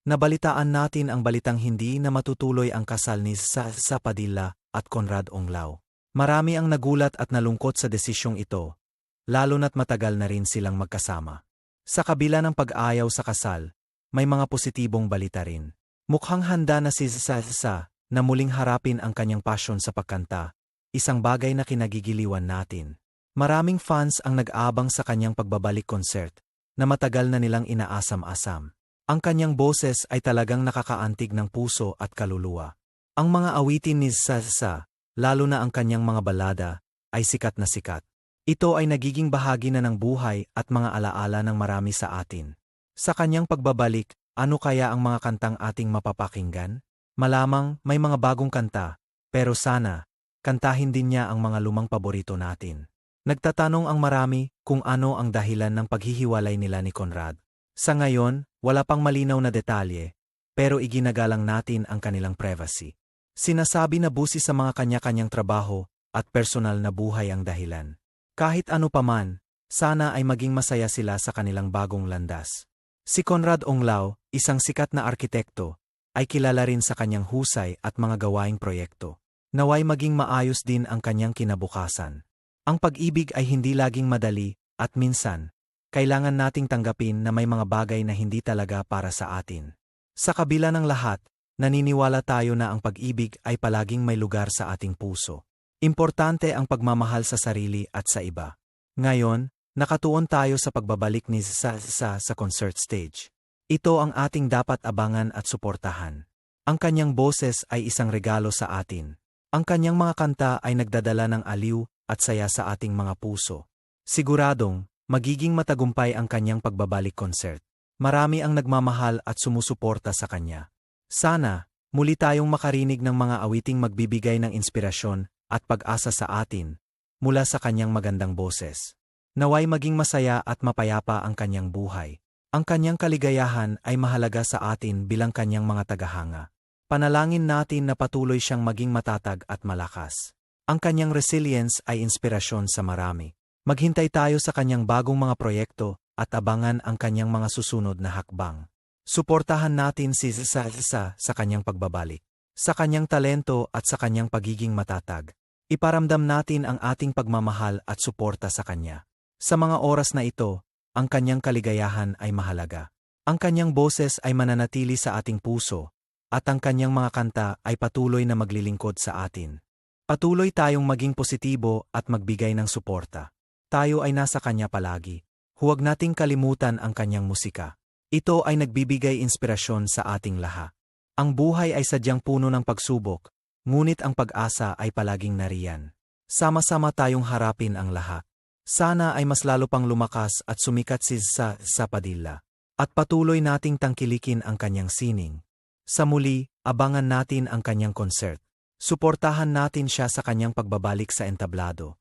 Nabalitaan natin ang balitang hindi na matutuloy ang kasal ni sa Padilla at Conrad Onglao. Marami ang nagulat at nalungkot sa desisyong ito, lalo na't matagal na rin silang magkasama. Sa kabila ng pag-ayaw sa kasal, may mga positibong balita rin. Mukhang handa na si Sa na muling harapin ang kanyang passion sa pagkanta, isang bagay na kinagigiliwan natin. Maraming fans ang nag-aabang sa kanyang pagbabalik concert, na matagal na nilang inaasam-asam. Ang kanyang boses ay talagang nakakaantig ng puso at kaluluwa. Ang mga awitin ni Sa, lalo na ang kanyang mga balada, ay sikat na sikat. Ito ay nagiging bahagi na ng buhay at mga alaala ng marami sa atin. Sa kanyang pagbabalik, ano kaya ang mga kantang ating mapapakinggan? Malamang may mga bagong kanta, pero sana, kantahin din niya ang mga lumang paborito natin. Nagtatanong ang marami kung ano ang dahilan ng paghihiwalay nila ni Conrad. Sa ngayon, wala pang malinaw na detalye, pero iginagalang natin ang kanilang privacy. Sinasabi na busi sa mga kanya-kanyang trabaho at personal na buhay ang dahilan. Kahit ano paman, sana ay maging masaya sila sa kanilang bagong landas. Si Conrad Onglao, isang sikat na arkitekto, ay kilala rin sa kanyang husay at mga gawaing proyekto. Naway maging maayos din ang kanyang kinabukasan. Ang pag-ibig ay hindi laging madali, at minsan, kailangan nating tanggapin na may mga bagay na hindi talaga para sa atin. Sa kabila ng lahat, naniniwala tayo na ang pag-ibig ay palaging may lugar sa ating puso. Importante ang pagmamahal sa sarili at sa iba. Ngayon, nakatuon tayo sa pagbabalik ni Sa concert stage. Ito ang ating dapat abangan at suportahan. Ang kanyang boses ay isang regalo sa atin. Ang kanyang mga kanta ay nagdadala ng aliw at saya sa ating mga puso. Siguradong, magiging matagumpay ang kanyang pagbabalik concert. Marami ang nagmamahal at sumusuporta sa kanya. Sana, muli tayong makarinig ng mga awiting magbibigay ng inspirasyon at pag-asa sa atin, mula sa kanyang magandang boses. Naway maging masaya at mapayapa ang kanyang buhay. Ang kanyang kaligayahan ay mahalaga sa atin bilang kanyang mga tagahanga. Panalangin natin na patuloy siyang maging matatag at malakas. Ang kanyang resilience ay inspirasyon sa marami. Maghintay tayo sa kanyang bagong mga proyekto at abangan ang kanyang mga susunod na hakbang. Suportahan natin si Sa sa kanyang pagbabalik, sa kanyang talento at sa kanyang pagiging matatag. Iparamdam natin ang ating pagmamahal at suporta sa kanya. Sa mga oras na ito, ang kanyang kaligayahan ay mahalaga. Ang kanyang boses ay mananatili sa ating puso, at ang kanyang mga kanta ay patuloy na maglilingkod sa atin. Patuloy tayong maging positibo at magbigay ng suporta. Tayo ay nasa kanya palagi. Huwag nating kalimutan ang kanyang musika. Ito ay nagbibigay inspirasyon sa ating lahat. Ang buhay ay sadyang puno ng pagsubok, ngunit ang pag-asa ay palaging nariyan. Sama-sama tayong harapin ang lahat. Sana ay mas lalo pang lumakas at sumikat si Sa Padilla. At patuloy nating tangkilikin ang kanyang sining. Sa muli, abangan natin ang kanyang concert. Suportahan natin siya sa kanyang pagbabalik sa entablado.